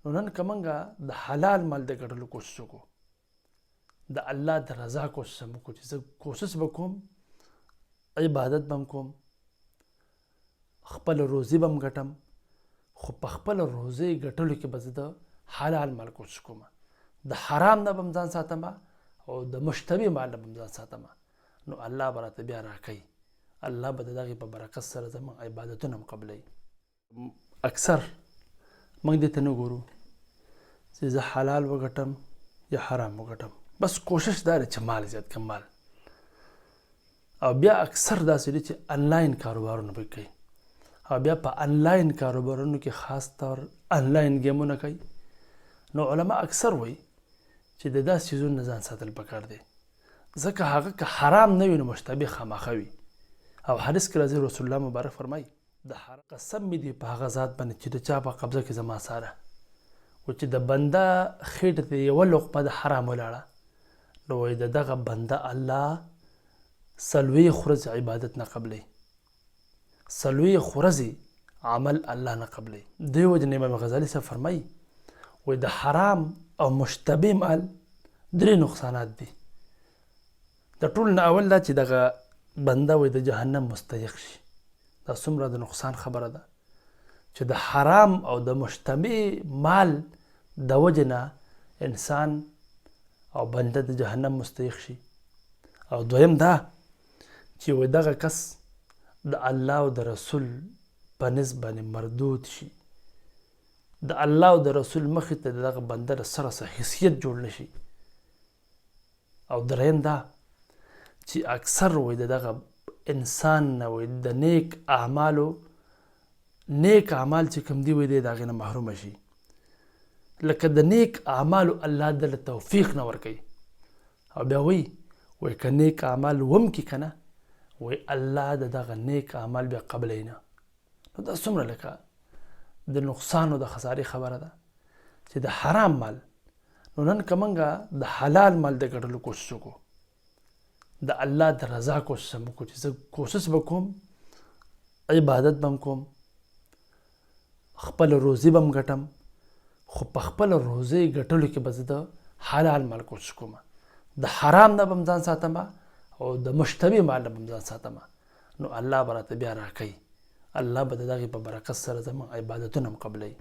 نو نن که موږ د حلال مال د ګټلو کوشش وکړو، د الله د رضا کوشش هم وکړو چې زه کوشش به کوم عبادت به هم کوم، خپل روزي به هم ګټم، خو په خپل روزي ګټلو کې به زه د حلال مال کوشش کوم، د حرام نه به هم ځان ساتم او د مشتبه مال نه به هم ځان ساتم. نو الله به راته بیا راکوي، الله به د دغې په برکت سره زموږ عبادتونه هم قبلوي. اکثر موږ دې ته نه ګورو چې زه حلال وګټم یا حرام وګټم، بس کوشش دا دی چې مال زیات کړم مال. او بیا اکثر داسې دي چې انلاین کاروبارونه به کوي، او بیا په انلاین کاروبارونو کې خاص طور انلاین ګیمونه کوي. نو علما اکثر وایي چې د داسې څیزونو نه ځان ساتل پکار دی، ځکه هغه که حرام نه وي نو مشتبه خامخا وي. او حدیث کې راځي رسول الله مبارک فرمایي د حرام قسم مې دی په هغه ذات باندې چې د چا په قبضه کې زما ساره و چې د بنده خېټه ته یوه لقمه د حرام ولاړه نو وایي د دغه بنده الله څلوېښت ورځې عبادت نه قبلوي، څلوېښت ورځې عمل الله نه قبلوي. دې وجې نه امام غزالي صاحب فرمایي وایي د حرام او مشتبه مال درې نقصانات دي. د ټول نه اول دا چې دغه بنده وایي د جهنم مستحق شي. دا څومره د نقصان خبره ده چې د حرام او د مشتبه مال د وجې نه انسان او بنده د جهنم مستحق شي. او دویم دا چې وایي دغه کس د الله او د رسول په نسب باندې مردود شي، د الله او د رسول مخې ته دغه بنده د سره څه حیثیت جوړ نه شي. او دریم دا چې اکثر وایي د دغه انسان نه وایي د نیک اعمال چې کوم دي وایي دی د هغې نه محرومه شي. لکه د نیک اعمالو الله دله توفیق نه ورکوي، او بیا وایي که نیک اعمال وم کې که نه وایي الله د دغه نیک اعمال بیا قبلوي نه. نو دا څومره لکه د نقصان او د خسارې خبره ده چې د حرام مال. نو نن که موږ د حلال مال د ګټلو کوشش وکړو، د الله د رضا کوشش هم وکړو چې زه کوشش به کوم عبادت به هم کوم، خپل روزي به هم ګټم، خو په خپل روزي ګټلو کې به زه د حلال مال کوشش کوم، د حرام نه به هم ځان ساتم او د مشتبه مال نه به هم ځان ساتم. نو الله به راته بیا راکوي، الله به د دغې په برکت سره زموږ عبادتونه هم قبلوي.